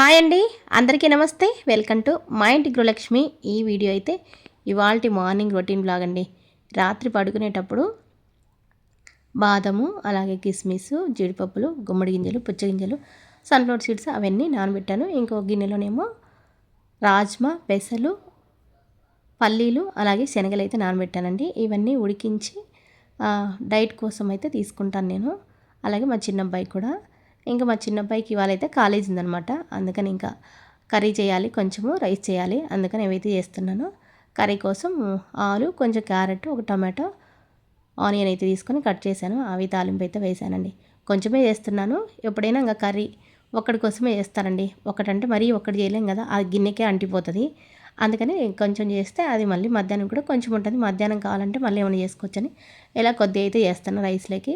Hi అండి, అందరికీ నమస్తే. వెల్కమ్ టు మా ఇంటి గృహలక్ష్మి. ఈ వీడియో అయితే ఇవాల్టి మార్నింగ్ రొటీన్ బ్లాగ్ అండి. రాత్రి పడుకునేటప్పుడు బాదము, అలాగే కిస్మిస్, జీడిపప్పులు, గుమ్మడి గింజలు, పుచ్చగింజలు, సన్ఫ్లవర్ సీడ్స్ అవన్నీ నానబెట్టాను. ఇంకో గిన్నెలోనేమో రాజ్మా, పెసలు, పల్లీలు, అలాగే శనగలు అయితే నానబెట్టానండి. ఇవన్నీ ఉడికించి డైట్ కోసం అయితే తీసుకుంటాను నేను. అలాగే మా చిన్నబ్బాయి కూడా. ఇంకా మా చిన్నబ్బాయికి ఇవాళ అయితే కాలేజ్ ఉందనమాట. అందుకని ఇంకా కర్రీ చేయాలి, కొంచెము రైస్ చేయాలి. అందుకని ఏవైతే చేస్తున్నాను. కర్రీ కోసం ఆలు, కొంచెం క్యారెట్, ఒక టమాటో, ఆనియన్ అయితే తీసుకొని కట్ చేశాను. అవి తాలింపు అయితే వేసానండి. కొంచెమే చేస్తున్నాను. ఎప్పుడైనా ఇంకా కర్రీ ఒక్కడి కోసమే చేస్తానండి. ఒకటంటే మరీ ఒక్కటి చేయలేం కదా, ఆ గిన్నెకే అంటిపోతుంది. అందుకని కొంచెం చేస్తే అది మళ్ళీ మధ్యాహ్నం కూడా కొంచెం ఉంటుంది. మధ్యాహ్నం కావాలంటే మళ్ళీ ఏమైనా చేసుకోవచ్చని ఇలా కొద్దిగా అయితే చేస్తాను రైస్లోకి.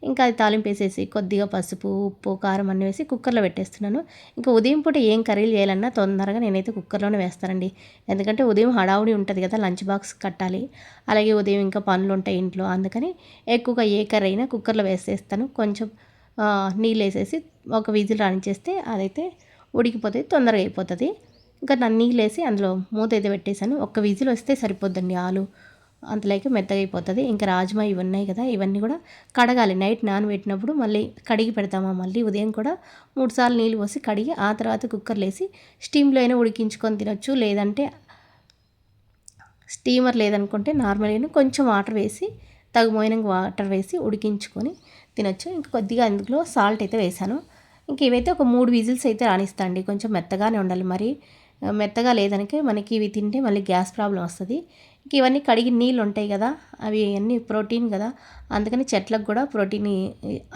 ఇంకా అది తాలింపు వేసేసి కొద్దిగా పసుపు, ఉప్పు, కారం అన్నీ వేసి కుక్కర్లో పెట్టేస్తున్నాను. ఇంకా ఉదయం పూట ఏం కర్రీలు చేయాలన్నా తొందరగా నేనైతే కుక్కర్లోనే వేస్తానండి. ఎందుకంటే ఉదయం హడావుడి ఉంటుంది కదా, లంచ్ బాక్స్ కట్టాలి. అలాగే ఉదయం ఇంకా పనులు ఉంటాయి ఇంట్లో. అందుకని ఎక్కువగా ఏ కర్రీ అయినా కుక్కర్లో వేసేస్తాను. కొంచెం నీళ్ళు వేసేసి ఒక విజిల్ రానిచ్చేస్తే అదైతే ఉడికిపోతుంది, తొందరగా అయిపోతుంది. ఇంకా నన్ను నీళ్ళు వేసి అందులో మూత అయితే పెట్టేశాను. ఒక్క విజిల్ వస్తే సరిపోద్దండి. ఆలు అంతలోకి మెత్తగా అయిపోతుంది. ఇంకా రాజ్మా ఇవి ఉన్నాయి కదా, ఇవన్నీ కూడా కడగాలి. నైట్ నానబెట్టినప్పుడు మళ్ళీ కడిగి పెడతామా, మళ్ళీ ఉదయం కూడా 3 సార్లు నీళ్ళు పోసి కడిగి ఆ తర్వాత కుక్కర్లో వేసి స్టీమ్లో అయినా ఉడికించుకొని తినొచ్చు. లేదంటే స్టీమర్ లేదనుకుంటే నార్మల్గా కొంచెం వాటర్ వేసి తగుమోయినంగా వాటర్ వేసి ఉడికించుకొని తినొచ్చు. ఇంకా కొద్దిగా అందులో సాల్ట్ అయితే వేసాను. ఇంక ఇవైతే ఒక 3 విజిల్స్ అయితే రానిస్తాండి. కొంచెం మెత్తగానే ఉండాలి. మరి మెత్తగా లేదనికే మనకి ఇవి తింటే మళ్ళీ గ్యాస్ ప్రాబ్లం వస్తుంది. ఇంక ఇవన్నీ కడిగి నీళ్ళు ఉంటాయి కదా, అవి అన్నీ ప్రోటీన్ కదా, అందుకని చెట్లకు కూడా ప్రోటీన్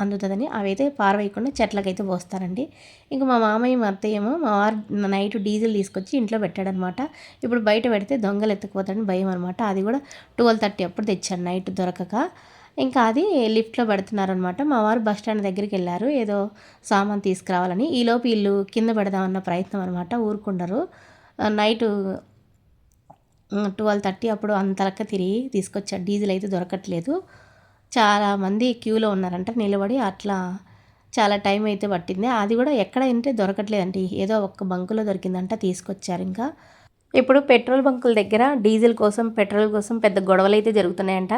అందుతుందని అవి అయితే పారవేయకుండా చెట్లకైతే పోస్తారండి. ఇంక మా మామయ్య, మా అత్తయ్య ఏమో మా వారు నైట్ డీజిల్ తీసుకొచ్చి ఇంట్లో పెట్టాడనమాట. ఇప్పుడు బయట పెడితే దొంగలు ఎత్తుకుపోతాడని భయం అనమాట. అది కూడా 12:30 అప్పుడు తెచ్చాను నైట్ దొరకక. ఇంకా అది లిఫ్ట్లో పెడుతున్నారనమాట. మా వారు బస్ స్టాండ్ దగ్గరికి వెళ్ళారు ఏదో సామాన్ తీసుకురావాలని. ఈలోపు ఇల్లు కింద పెడదామన్న ప్రయత్నం అనమాట, ఊరుకుండరు. నైటు 12:30 అప్పుడు అంతలక్క తిరిగి తీసుకొచ్చాడు. డీజిల్ అయితే దొరకట్లేదు. చాలామంది క్యూలో ఉన్నారంట నిలబడి. అట్లా చాలా టైం అయితే పట్టింది. అది కూడా ఎక్కడ అంటే దొరకట్లేదండి. ఏదో ఒక్క బంకులో దొరికిందంట, తీసుకొచ్చారు. ఇంకా ఇప్పుడు పెట్రోల్ బంకుల దగ్గర డీజిల్ కోసం, పెట్రోల్ కోసం పెద్ద గొడవలు అయితే జరుగుతున్నాయంట.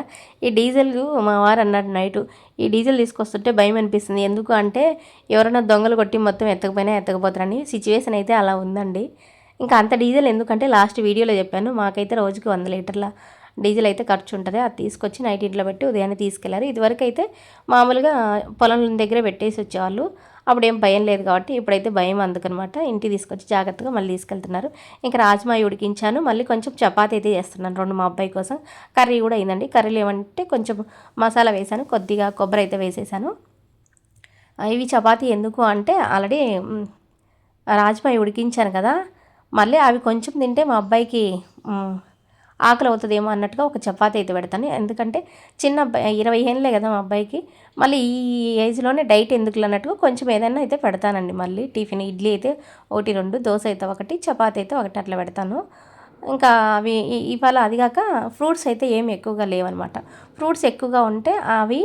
ఈ డీజిల్ మా వారు అన్నాడు నైటు, ఈ డీజిల్ తీసుకొస్తుంటే భయం అనిపిస్తుంది. ఎందుకు అంటే ఎవరైనా దొంగలు కొట్టి మొత్తం ఎత్తకపోయినా ఎత్తకపోతారని సిచ్యువేషన్ అయితే అలా ఉందండి. ఇంకా అంత డీజిల్ ఎందుకంటే లాస్ట్ వీడియోలో చెప్పాను, మాకైతే రోజుకి 100 లీటర్ల డీజిల్ అయితే ఖర్చు ఉంటుంది. అది తీసుకొచ్చి నైట్ ఇంట్లో పెట్టి ఉదయాన్నే తీసుకెళ్లారు. ఇదివరకు అయితే మామూలుగా పొలం దగ్గర పెట్టేసి వచ్చేవాళ్ళు. అప్పుడు ఏం భయం లేదు కాబట్టి ఇప్పుడైతే భయం అందుకనమాట. ఇంటికి తీసుకొచ్చి జాగ్రత్తగా మళ్ళీ తీసుకెళ్తున్నారు. ఇంకా రాజ్మా ఉడికించాను. మళ్ళీ కొంచెం చపాతీ అయితే చేస్తున్నాను 2 మా అబ్బాయి కోసం. కర్రీ కూడా అయిందండి. కర్రీలు ఏమంటే కొంచెం మసాలా వేసాను, కొద్దిగా కొబ్బరి అయితే వేసేసాను. ఇవి చపాతీ ఎందుకు అంటే ఆల్రెడీ రాజ్మా ఉడికించాను కదా, మళ్ళీ అవి కొంచెం తింటే మా అబ్బాయికి ఆకలి అవుతుందేమో అన్నట్టుగా ఒక చపాతీ అయితే పెడతాను. ఎందుకంటే చిన్న అబ్బాయి 20 ఏళ్ళే కదా మా అబ్బాయికి, మళ్ళీ ఈ ఏజ్లోనే డైట్ ఎందుకు అన్నట్టుగా కొంచెం ఏదైనా అయితే పెడతానండి. మళ్ళీ టిఫిన్ ఇడ్లీ అయితే 1, 2, దోశ అయితే 1, చపాతీ అయితే 1 అట్లా పెడతాను. ఇంకా అవి ఇవాళ అది కాక ఫ్రూట్స్ అయితే ఏమి ఎక్కువగా లేవన్నమాట. ఫ్రూట్స్ ఎక్కువగా ఉంటే అవి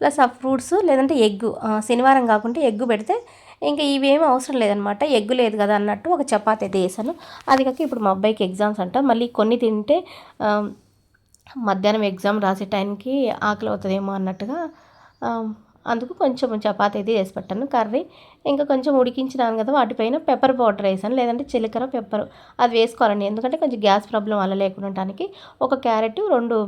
ప్లస్ ఆ ఫ్రూట్స్, లేదంటే ఎగ్గు, శనివారం కాకుంటే ఎగ్గు పెడితే ఇంకా ఇవేమీ అవసరం లేదనమాట. ఎగ్గు లేదు కదా అన్నట్టు ఒక చపాతీ అయితే వేసాను. అది కాక ఇప్పుడు మా అబ్బాయికి ఎగ్జామ్స్ అంట. మళ్ళీ కొన్ని తింటే మధ్యాహ్నం ఎగ్జామ్ రాసే టైంకి ఆకలి అవుతుందేమో అన్నట్టుగా అందుకు కొంచెం చపాతీ అయితే చేసి పెట్టాను. కర్రీ ఇంకా కొంచెం ఉడికించినాను కదా, వాటిపైన పెప్పర్ పౌడర్ వేసాను, లేదంటే జీలకర్ర, పెప్పర్ అది వేసుకోవాలండి. ఎందుకంటే కొంచెం గ్యాస్ ప్రాబ్లం వల్ల లేకుండా ఉండడానికి. ఒక క్యారెట్, 2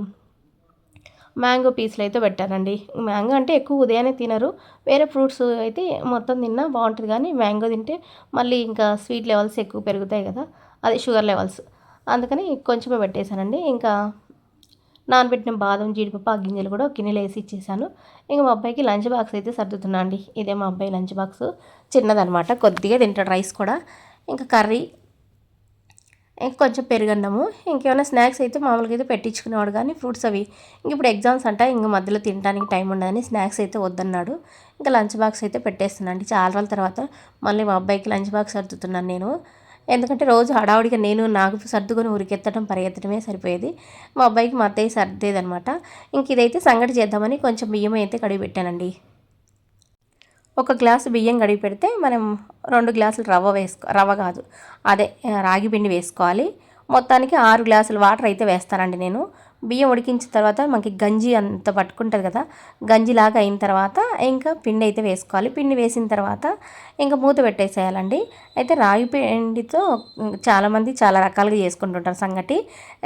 మ్యాంగో పీసులు అయితే పెట్టానండి. మ్యాంగో అంటే ఎక్కువ ఉదయాన్నే తినరు. వేరే ఫ్రూట్స్ అయితే మొత్తం తిన్నా బాగుంటుంది, కానీ మ్యాంగో తింటే మళ్ళీ ఇంకా స్వీట్ లెవెల్స్ ఎక్కువ పెరుగుతాయి కదా, అదే షుగర్ లెవెల్స్. అందుకని కొంచెమే పెట్టేశానండి. ఇంకా నానబెట్టిన బాదం, జీడిపప్పు, ఆ గింజలు కూడా గిన్నెలో వేసి ఇచ్చేసాను. ఇంకా మా అబ్బాయికి లంచ్ బాక్స్ అయితే సర్దుతున్నా అండి. ఇదే మా అబ్బాయి లంచ్ బాక్స్, చిన్నదనమాట, కొద్దిగా తింటాడు రైస్ కూడా. ఇంకా కర్రీ, కొంచెం పెరుగన్నము, ఇంకేమైనా స్నాక్స్ అయితే మామూలుగా అయితే పెట్టించుకునేవాడు, కానీ ఫ్రూట్స్ అవి ఇప్పుడు ఎగ్జామ్స్ అంట, ఇంక మధ్యలో తినడానికి టైం ఉండదని స్నాక్స్ అయితే వద్దన్నాడు. ఇంకా లంచ్ బాక్స్ అయితే పెట్టేస్తున్నాను అండి. చాలా రోజుల తర్వాత మళ్ళీ మా అబ్బాయికి లంచ్ బాక్స్ సర్దుతున్నాను నేను. ఎందుకంటే రోజు హడావుడిగా నాకు సర్దుకొని ఉరికెత్తడం, పరిగెత్తడమే సరిపోయేది. మా అబ్బాయికి మా అత్తయ్య సర్దేదనమాట. ఇంక ఇదైతే సంగటి చేద్దామని కొంచెం బియ్యం అయితే కడిగి పెట్టానండి. ఒక గ్లాసు బియ్యం కడిగి పెడితే మనం 2 గ్లాసులు రవ్వ కాదు అదే రాగి పిండి వేసుకోవాలి. మొత్తానికి 6 గ్లాసులు వాటర్ అయితే వేస్తానండి నేను. బియ్యం ఉడికించిన తర్వాత మనకి గంజి అంత పట్టుకుంటుంది కదా, గంజిలాగా అయిన తర్వాత ఇంకా పిండి అయితే వేసుకోవాలి. పిండి వేసిన తర్వాత ఇంకా మూత పెట్టేసేయాలండి. అయితే రాగి పిండితో చాలామంది చాలా రకాలుగా చేసుకుంటుంటారు సంగటి.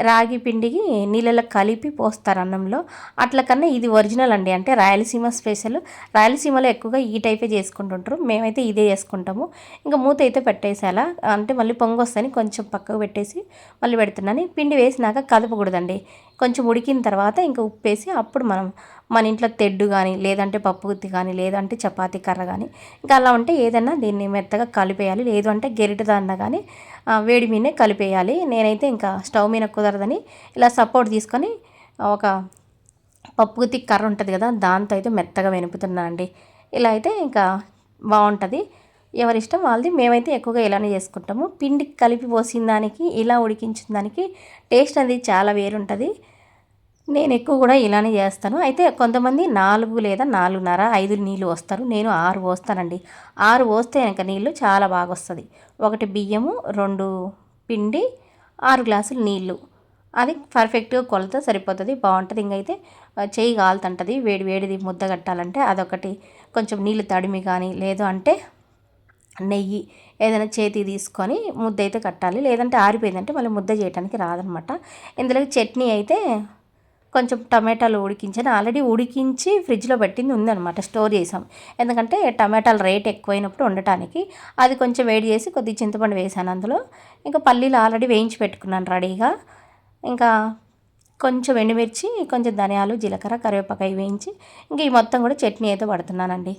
రాగి పిండికి నీళ్ళలో కలిపి పోస్తారు అన్నంలో. అట్ల కన్నా ఇది ఒరిజినల్ అండి. అంటే రాయలసీమ స్పెషల్. రాయలసీమలో ఎక్కువగా ఈ టైపే చేసుకుంటుంటారు. మేమైతే ఇదే చేసుకుంటాము. ఇంకా మూత అయితే పెట్టేసేయాలా, అంటే మళ్ళీ పొంగు వస్తాయని కొంచెం పక్కకు పెట్టేసి మళ్ళీ పెడుతున్నాను. పిండి వేసినాక కదపకూడదండి. కొంచెం ఉడికిన తర్వాత ఇంకా ఉప్పేసి అప్పుడు మనం మన ఇంట్లో తెడ్డు కానీ లేదంటే పప్పు గుత్తి కానీ లేదంటే చపాతీ కర్ర కానీ ఇంకా అలా ఉంటే ఏదన్నా దీన్ని మెత్తగా కలిపేయాలి. లేదు అంటే గెరిట దాన్న కానీ వేడి మీదనే కలిపేయాలి. నేనైతే ఇంకా స్టవ్ మీద కుదరదని ఇలా సపోర్ట్ తీసుకొని ఒక పప్పు గుత్తి కర్ర ఉంటుంది కదా, దాంతో అయితే మెత్తగా వెనుపుతున్నాను అండి. ఇలా అయితే ఇంకా బాగుంటుంది. ఎవరిష్టం వాళ్ళది. మేమైతే ఎక్కువగా ఇలానే చేసుకుంటాము. పిండికి కలిపి పోసిన దానికి ఇలా ఉడికించిన దానికి టేస్ట్ అనేది చాలా వేరుంటుంది. నేను ఎక్కువ కూడా ఇలానే చేస్తాను. అయితే కొంతమంది 4 లేదా 4.5 5 నీళ్ళు పోస్తారు. నేను 6 పోస్తానండి. 6 పోస్తే కనుక నీళ్ళు చాలా బాగా వస్తుంది. 1 బియ్యము, 2 పిండి, 6 గ్లాసులు నీళ్ళు, అది పర్ఫెక్ట్గా కొలత సరిపోతుంది. బాగుంటుంది. ఇంకైతే చెయ్యి కాలుతుంటుంది వేడి వేడిది ముద్ద కట్టాలంటే. అదొకటి కొంచెం నీళ్ళు తడిమి కానీ లేదు అంటే నెయ్యి ఏదైనా చేతి తీసుకొని ముద్ద అయితే కట్టాలి. లేదంటే ఆరిపోయిందంటే మళ్ళీ ముద్ద చేయడానికి రాదనమాట. ఇందులోకి చట్నీ అయితే కొంచెం టమాటాలు ఉడికించాను. ఆల్రెడీ ఉడికించి ఫ్రిడ్జ్లో పెట్టింది ఉందన్నమాట, స్టోర్ చేసాం. ఎందుకంటే టమాటాలు రేట్ ఎక్కువైనప్పుడు ఉండటానికి. అది కొంచెం వేడి చేసి కొద్దిగా చింతపండు వేసాను అందులో. ఇంకా పల్లీలు ఆల్రెడీ వేయించి పెట్టుకున్నాను రెడీగా. ఇంకా కొంచెం ఎండుమిర్చి, కొంచెం ధనియాలు, జీలకర్ర, కరివేపాకు వేయించి ఇంక ఈ మొత్తం కూడా చట్నీ అయితే పడుతున్నానండి.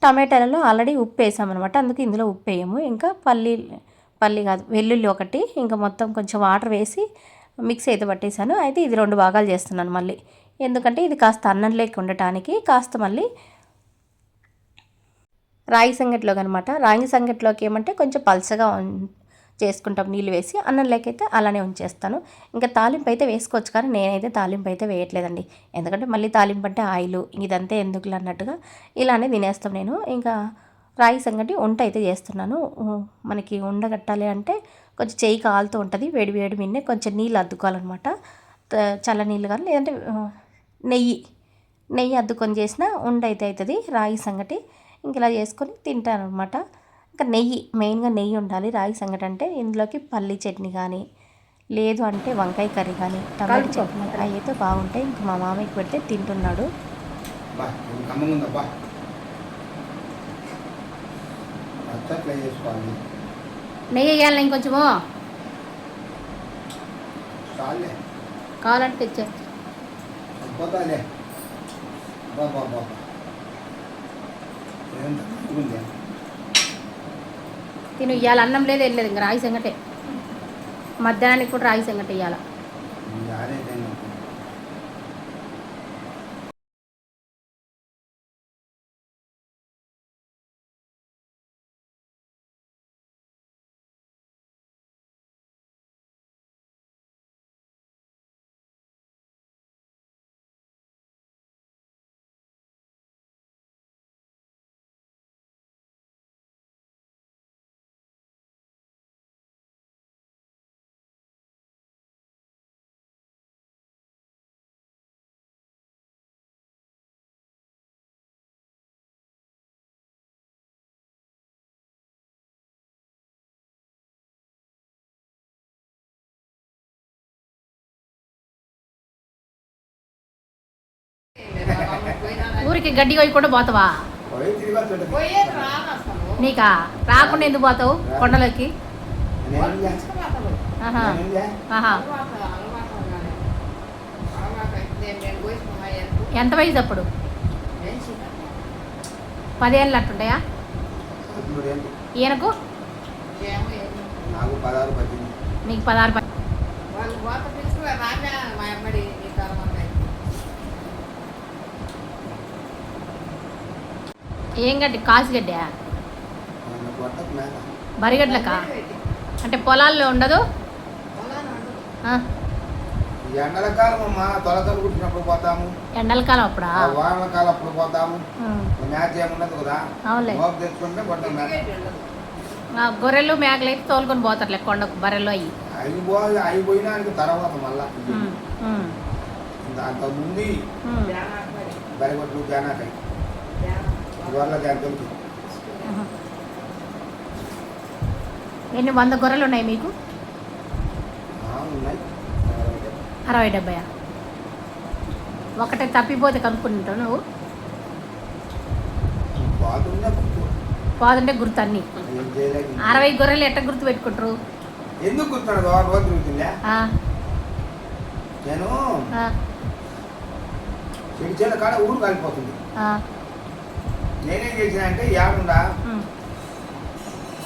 టమాటాలలో ఆల్రెడీ ఉప్పు వేసామన్నమాట, అందుకే ఇందులో ఉప్పు వేయము. ఇంకా పల్లి కాదు వెల్లుల్లి ఒకటి, ఇంకా మొత్తం కొంచెం వాటర్ వేసి మిక్స్ అయితే పట్టేశాను. అయితే ఇది 2 భాగాలు చేస్తున్నాను మళ్ళీ. ఎందుకంటే ఇది కాస్త అన్నం లేక ఉండటానికి, కాస్త మళ్ళీ రాగి సంగటిలోకి అనమాట. రాగి సంగటిలోకి ఏమంటే కొంచెం పలసగా చేసుకుంటాం నీళ్ళు వేసి. అన్నం లేకైతే అలానే ఉంచేస్తాను. ఇంకా తాలింపు అయితే వేసుకోవచ్చు, కానీ నేనైతే తాలింపు అయితే వేయట్లేదండి. ఎందుకంటే మళ్ళీ తాలింపు అంటే ఆయిల్ ఇదంతా ఎందుకులే అన్నట్టుగా ఇలానే తినేస్తాం నేను. ఇంకా రాగి సంగటి వంట అయితే చేస్తున్నాను. మనకి ఉండగట్టాలి అంటే కొంచెం చెయ్యి కాలుతూ ఉంటుంది. వేడి వేడి మీదనే కొంచెం నీళ్ళు అద్దుకోవాలన్నమాట. చల్ల నీళ్ళు కానీ లేదంటే నెయ్యి అద్దుకొని చేసిన ఉండ అయితే అవుతుంది రాగి సంగటి. ఇంక ఇలా చేసుకొని తింటాను అనమాట. ఇంకా మెయిన్గా నెయ్యి ఉండాలి రాగి సంగటి అంటే. ఇందులోకి పల్లి చట్నీ కానీ లేదు అంటే వంకాయ కర్రీ కానీ టమాటో చట్నీ అవి అయితే బాగుంటాయి. ఇంకా మా మామయ్యకి పెడితే తింటున్నాడు. నెయ్యి వేయాలి ఇంకొంచెము, కావాలంటే తెచ్చేస్తా. తిను ఇవాళ అన్నం లేదు వెళ్ళలేదు, ఇంకా రాగి సంగటే. మధ్యాహ్నానికి కూడా రాగి సంగటి ఇవ్వాలి. ఊరికి గడ్డి కోయి కూడా పోతావా? నీకా రాకుండా ఎందుకు పోతావు కొండలకి? ఎంత వయసు అప్పుడు? 10 ఏళ్ళు అట్టుంటాయా? ఈయనకు నీకు 16. ఏం గడ్డి? కాసిగడ్డ? బరిగడ్లకా? అంటే పొలాల్లో ఉండదు. ఎండల కాలం అమ్మా, తొలకలు కుట్టినప్పుడు పోతాము. ఎండల కాలం అప్పుడా? వానల కాలం అప్పుడు పోతాము. మ్యాచ్ ఏముండదు కదా. అవునులే. మోపు తెచ్చుకుంటే కొంటాం మ్యాచ్. గొర్రెలు మేకలు అయితే తోలుకొని పోతారులే కొండకు, బర్రెలు అయ్యి అవి పోయినానికి తర్వాత మళ్ళా అంత ముందు బరిగొట్లు జానాకాయ గొర్రెల జాతలకి. ఎన్ని 100 గొర్రెలు ఉన్నాయి మీకు? ఉన్నాయి 60-70. ఒకటే తప్పిపోతే కనుక్కుంటావు నువ్వు? పోదంటే గుర్తు అన్ని 60 గొర్రెలు ఎట్ట గుర్తు పెట్టుకుంటారు? ఎందుకు గుర్తున్నాడు? రోజు తిరుగుతుందా? నేను చెడిచేల కాడ ఊరు కలిపోతుంది. నేనేం చేసిన అంటే యాకుండా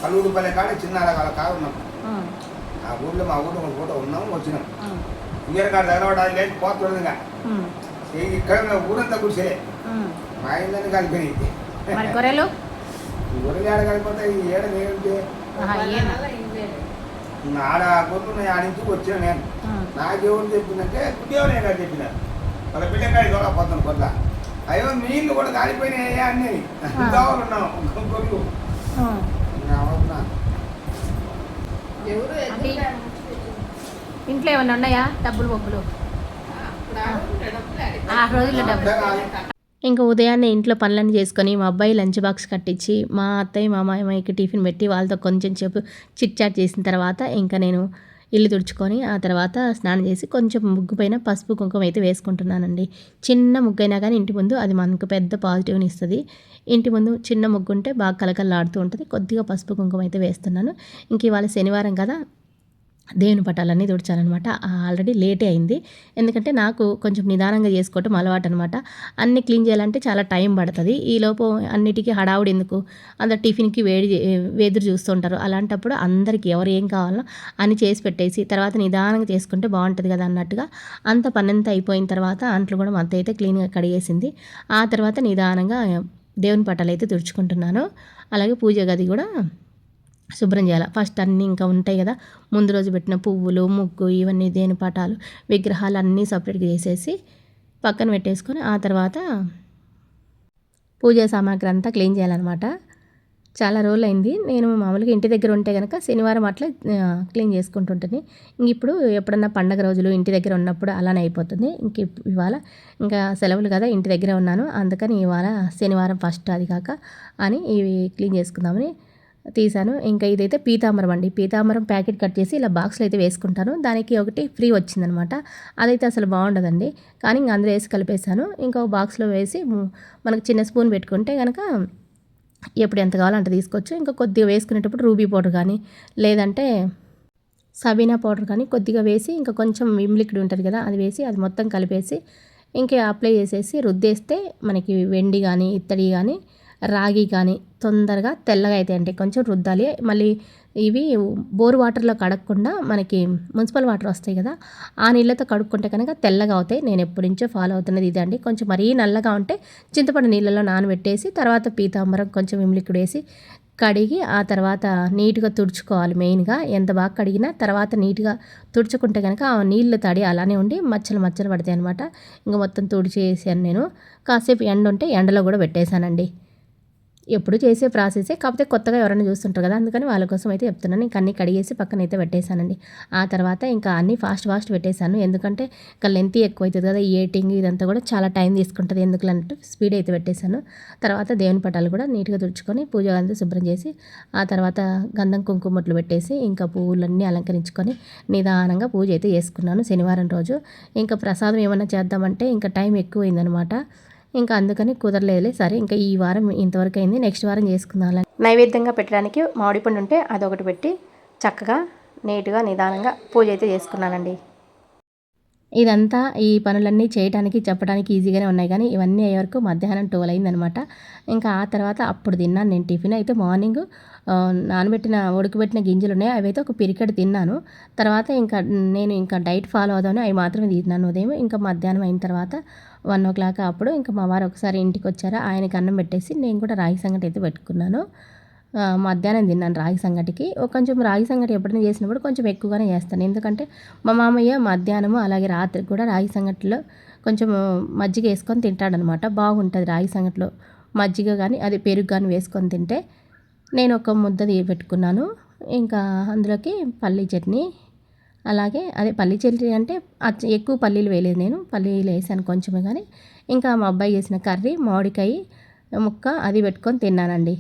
కల్లూరుపల్లె కాడ చిన్న రకాల కాడ ఉన్నాం. ఆ ఊళ్ళో మా ఊళ్ళో ఒక పూట ఉన్నాం, వచ్చినాం. ఇంజర్ కాడ దగ్గర లేచి పోతుండదుగా ఇక్కడ ఊరంతా కూర్చే మా ఇందని కలిపినాయి. గొర్రెలు గొర్రెలు ఏడ కలిపోతాయి? ఏడ నేనంటే ఆడ గొర్రెలు ఆడ నుంచి వచ్చిన నేను. నాకేమని చెప్పిందంటే గుడ్డేవనే కాదు చెప్పినారు. వాళ్ళ బిడ్డకాయ చూడకపోతాను కొద్దా. అయ్యో నీళ్ళు కూడా కాలిపోయినాయి అన్నీ కావాలన్నాం గొర్రెలు. ఇంట్లో ఏమన్నా ఉన్నాయా డబ్బులు బొబ్బులు? ఆ రోజుల్లో డబ్బులు. ఇంకా ఉదయాన్నే ఇంట్లో పనులన్నీ చేసుకొని మా అబ్బాయి లంచ్ బాక్స్ కట్టించి మా అత్తయ్య మా మామయ్యకి టిఫిన్ పెట్టి వాళ్ళతో కొంచెం సేపు చిట్ చాట్ చేసిన తర్వాత ఇంకా నేను ఇల్లు తుడుచుకొని ఆ తర్వాత స్నానం చేసి కొంచెం ముగ్గు పైన పసుపు కుంకుమ అయితే వేసుకుంటున్నానండి. చిన్న ముగ్గు అయినా కానీ ఇంటి ముందు అది మనకు పెద్ద పాజిటివ్ని ఇస్తుంది. ఇంటి ముందు చిన్న ముగ్గు ఉంటే బాగా కలకలలాడుతూ ఉంటుంది. కొద్దిగా పసుపు కుంకుమ అయితే వేస్తున్నాను. ఇంక ఇవాళ శనివారం కదా, దేవుని పటాలన్నీ తుడిచాలన్నమాట. ఆల్రెడీ లేటే అయింది, ఎందుకంటే నాకు కొంచెం నిదానంగా చేసుకోవటం అలవాటు అనమాట. అన్నీ క్లీన్ చేయాలంటే చాలా టైం పడుతుంది. ఈలోపు అన్నిటికీ హడావుడి ఎందుకు, అందరు టిఫిన్కి ఎదురు చూస్తుంటారు. అలాంటప్పుడు అందరికీ ఎవరు ఏం కావాలో అని చేసి పెట్టేసి తర్వాత నిదానంగా చేసుకుంటే బాగుంటుంది కదా అన్నట్టుగా అంత పనంతా అయిపోయిన తర్వాత అంట్లు కూడా మొత్తం అయితే క్లీన్గా కడిగేసింది. ఆ తర్వాత నిదానంగా దేవుని పటాలు అయితే తుడుచుకుంటున్నాను. అలాగే పూజ గది కూడా శుభ్రం చేయాలి. ఫస్ట్ అన్నీ ఇంకా ఉంటాయి కదా, ముందు రోజు పెట్టిన పువ్వులు, ముగ్గు, ఇవన్నీ దేని పటాలు, విగ్రహాలు అన్నీ సపరేట్గా చేసేసి పక్కన పెట్టేసుకొని ఆ తర్వాత పూజా సామాగ్రి అంతా క్లీన్ చేయాలన్నమాట. చాలా రోజులు అయింది. నేను మామూలుగా ఇంటి దగ్గర ఉంటే కనుక శనివారం అట్లా క్లీన్ చేసుకుంటుంటుంది. ఇంక ఇప్పుడు ఎప్పుడన్నా పండగ రోజులు ఇంటి దగ్గర ఉన్నప్పుడు అలానే అయిపోతుంది. ఇంక ఇవాళ ఇంకా సెలవులు కదా, ఇంటి దగ్గరే ఉన్నాను. అందుకని ఇవాళ శనివారం ఫస్ట్ అది కాక అని ఇవి క్లీన్ చేసుకుందామని తీసాను. ఇంకా ఇదైతే పీతాంబరం అండి. పీతాంబరం ప్యాకెట్ కట్ చేసి ఇలా బాక్స్లో అయితే వేసుకుంటాను. దానికి ఒకటి ఫ్రీ వచ్చిందనమాట. అదైతే అసలు బాగుండదండి, కానీ ఇంకా అందులో వేసి కలిపేశాను. ఇంకో బాక్స్లో వేసి మనకు చిన్న స్పూన్ పెట్టుకుంటే కనుక ఎప్పుడు ఎంత కావాలో అంత తీసుకోవచ్చు. ఇంకా కొద్దిగా వేసుకునేటప్పుడు రూబీ పౌడర్ కానీ లేదంటే సబీనా పౌడర్ కానీ కొద్దిగా వేసి ఇంకా కొంచెం విమ్ లిక్విడ్ ఉంటుంది కదా, అది వేసి అది మొత్తం కలిపేసి ఇంకా అప్లై చేసేసి రుద్దేస్తే మనకి వెండి కానీ ఇత్తడి కానీ రాగి కానీ తొందరగా తెల్లగా అయితే అంటే కొంచెం రుద్దాలి. మళ్ళీ ఇవి బోర్ వాటర్లో కడగకుండా మనకి మున్సిపల్ వాటర్ వస్తాయి కదా, ఆ నీళ్ళతో కడుక్కుంటే కనుక తెల్లగా అవుతాయి. నేను ఎప్పటి నుంచో ఫాలో అవుతున్నది ఇదే అండి. కొంచెం మరీ నల్లగా ఉంటే చింతపండు నీళ్ళలో నానబెట్టేసి తర్వాత పీతాంబరం కొంచెం విమ్ లిక్విడ్ వేసి కడిగి ఆ తర్వాత నీట్గా తుడుచుకోవాలి. మెయిన్గా ఎంత బాగా కడిగినా తర్వాత నీట్గా తుడుచుకుంటే కనుక ఆ నీళ్ళు తడి అలానే ఉండి మచ్చలు మచ్చలు పడతాయి అనమాట. ఇంకా మొత్తం తుడిచేసాను నేను. కాసేపు ఎండ ఉంటే ఎండలో కూడా పెట్టేశానండి. ఎప్పుడు చేసే ప్రాసెసే, కాకపోతే కొత్తగా ఎవరైనా చూస్తుంటారు కదా, అందుకని వాళ్ళ కోసం అయితే చెప్తున్నాను. ఇంకా అన్నీ కడిగేసి పక్కన అయితే పెట్టేశానండి. ఆ తర్వాత ఇంకా అన్నీ ఫాస్ట్ పెట్టేశాను, ఎందుకంటే ఇంకా లెంత్ ఎక్కువ అవుతుంది కదా, ఈ ఎడిటింగ్ ఇదంతా కూడా చాలా టైం తీసుకుంటుంది. ఎందుకు అన్నట్టు స్పీడ్ అయితే పెట్టేశాను. తర్వాత దేవుని పటాలు కూడా నీట్గా తుడుచుకొని పూజ అంతా శుభ్రం చేసి ఆ తర్వాత గంధం కుంకుమట్లు పెట్టేసి ఇంకా పువ్వులన్నీ అలంకరించుకొని నిదానంగా పూజ అయితే చేసుకున్నాను శనివారం రోజు. ఇంకా ప్రసాదం ఏమన్నా చేద్దామంటే ఇంకా టైం ఎక్కువైందనమాట. ఇంకా అందుకని కుదరలేదులే, సరే ఇంకా ఈ వారం ఇంతవరకు అయింది, నెక్స్ట్ వారం చేసుకుందాం. నైవేద్యంగా పెట్టడానికి మామిడి పండు ఉంటే అదొకటి పెట్టి చక్కగా నీట్గా నిదానంగా పూజ అయితే చేసుకున్నానండి. ఇదంతా ఈ పనులన్నీ చేయడానికి చెప్పడానికి ఈజీగానే ఉన్నాయి, కానీ ఇవన్నీ అయ్యే వరకు మధ్యాహ్నం 12 అయిందనమాట. ఇంకా ఆ తర్వాత అప్పుడు తిన్నాను నేను టిఫిన్ అయితే. మార్నింగ్ ఉడకబెట్టిన గింజలు ఉన్నాయి, అవి అయితే ఒక పిరికెడు తిన్నాను. తర్వాత నేను ఇంకా డైట్ ఫాలో అవుదామని అవి మాత్రమే తిన్నాను ఉదయం. ఇంకా మధ్యాహ్నం అయిన తర్వాత 1 o'clock అప్పుడు ఇంకా మా వారు ఒకసారి ఇంటికి వచ్చారా, ఆయనకి అన్నం పెట్టేసి నేను కూడా రాగి సంగటి అయితే పెట్టుకున్నాను. మధ్యాహ్నం తిన్నాను రాగి సంగటికి. కొంచెం రాగి సంగటి ఎప్పుడైనా చేసినప్పుడు కొంచెం ఎక్కువగానే చేస్తాను. ఎందుకంటే మా మామయ్య మధ్యాహ్నము అలాగే రాత్రికి కూడా రాగి సంగటిలో కొంచెం మజ్జిగ వేసుకొని తింటాడనమాట. బాగుంటుంది రాగి సంగటిలో మజ్జిగ కానీ అది పెరుగు కానీ వేసుకొని తింటే. నేను ఒక ముద్ద పెట్టుకున్నాను. ఇంకా అందులోకి పల్లీ చట్నీ, అలాగే అదే పల్లీ చట్నీ అంటే ఎక్కువ పల్లీలు వేయలేదు నేను, పల్లీలు వేసాను కొంచెమే. కానీ ఇంకా మా అబ్బాయి చేసిన కర్రీ మామిడికాయ ముక్క అది పెట్టుకొని తిన్నానండి.